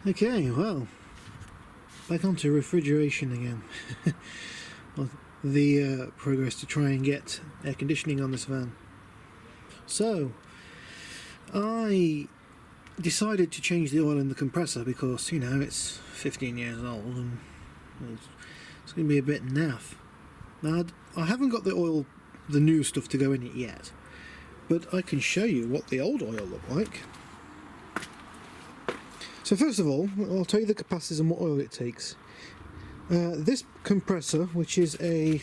Okay, well, back onto refrigeration again. Well, the progress to try and get air conditioning on this van. So, I decided to change the oil in the compressor because, you know, it's 15 years old and it's going to be a bit naff. Now, I haven't got the new stuff to go in it yet, but I can show you what the old oil looked like. So first of all, I'll tell you the capacities and what oil it takes. This compressor, which is a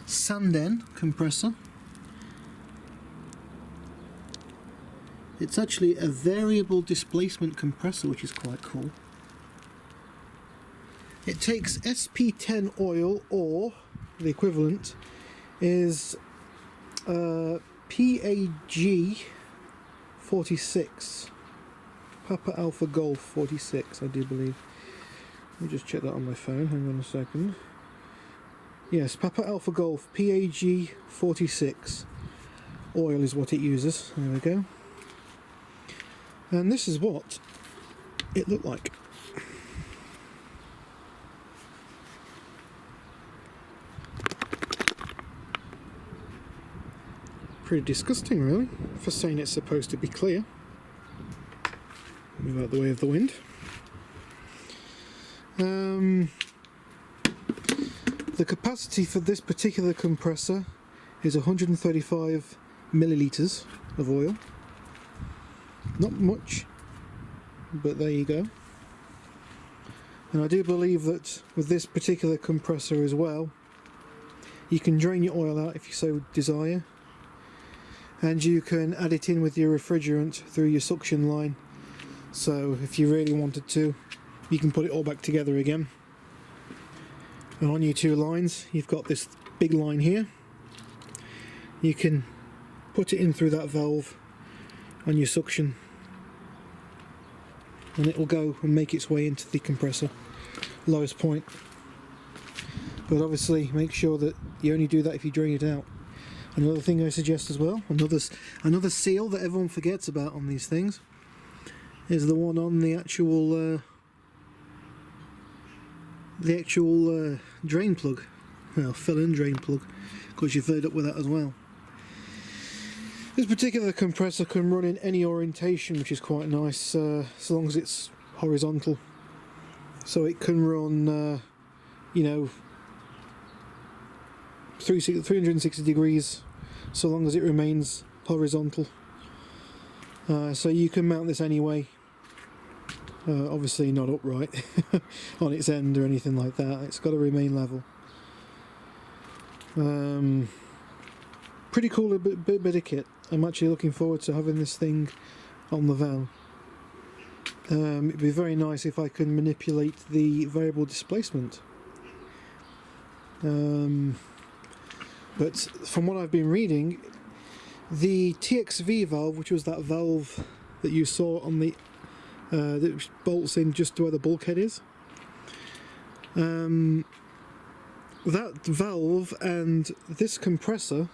Sanden compressor, it's actually a variable displacement compressor, which is quite cool. It takes SP10 oil, or the equivalent is PAG46. Papa Alpha Golf 46, I do believe. Let me just check that on my phone, hang on a second. Yes, Papa Alpha Golf PAG 46 oil is what it uses. There we go. And this is what it looked like. Pretty disgusting, really, for saying it's supposed to be clear. Move out the way of the wind. The capacity for this particular compressor is 135 millilitres of oil. Not much, but there you go. And I do believe that with this particular compressor as well, you can drain your oil out if you so desire, and you can add it in with your refrigerant through your suction line. So if you really wanted to, you can put it all back together again. And on your two lines, you've got this big line here. You can put it in through that valve on your suction, and it will go and make its way into the compressor, lowest point. But obviously make sure that you only do that if you drain it out. Another thing I suggest as well, another seal that everyone forgets about on these things, is the one on the actual drain plug. Well, fill-in drain plug, because you're filled up with that as well. This particular compressor can run in any orientation, which is quite nice, so long as it's horizontal. So it can run, you know, 360 degrees, so long as it remains horizontal. So you can mount this anyway. Obviously not upright on its end or anything like that. It's got to remain level. Pretty cool bit of kit. I'm actually looking forward to having this thing on the van. It'd be very nice if I can manipulate the variable displacement. But from what I've been reading, the TXV valve, which was that valve that you saw on the that bolts in just to where the bulkhead is, that valve and this compressor,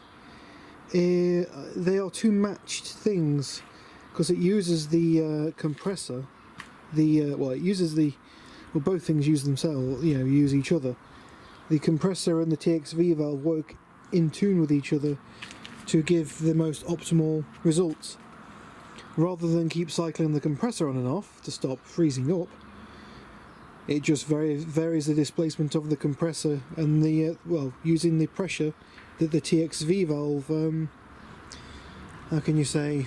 they are two matched things, because it uses the compressor, both things use themselves, you know, use each other. The compressor and the TXV valve work in tune with each other to give the most optimal results. Rather than keep cycling the compressor on and off to stop freezing up, it just varies the displacement of the compressor and the using the pressure that the TXV valve, how can you say,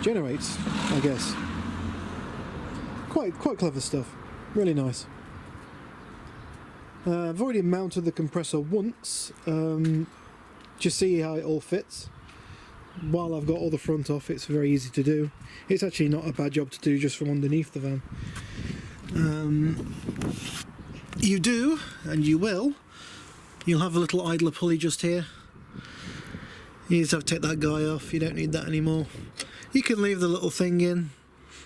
generates, I guess. Quite clever stuff, really nice. I've already mounted the compressor once, just see how it all fits. While I've got all the front off, it's very easy to do. It's actually not a bad job to do just from underneath the van. You do, and you will, you'll have a little idler pulley just here. You just have to take that guy off, you don't need that anymore. You can leave the little thing in,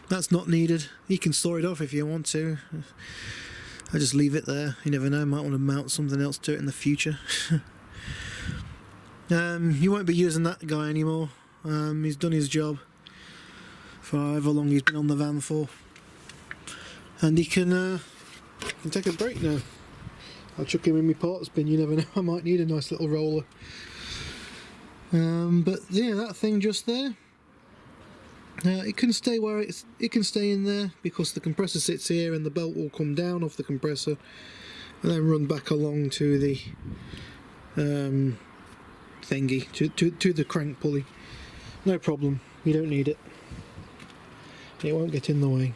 that's not needed. You can store it off if you want to. I just leave it there, you never know, might want to mount something else to it in the future. You won't be using that guy anymore. He's done his job for however long he's been on the van for, and he can take a break now. I'll chuck him in my parts bin, you never know, I might need a nice little roller. But yeah, that thing just there, it can stay where it can stay in there because the compressor sits here and the belt will come down off the compressor and then run back along to the thingy, to the crank pulley. No problem, you don't need it. It won't get in the way.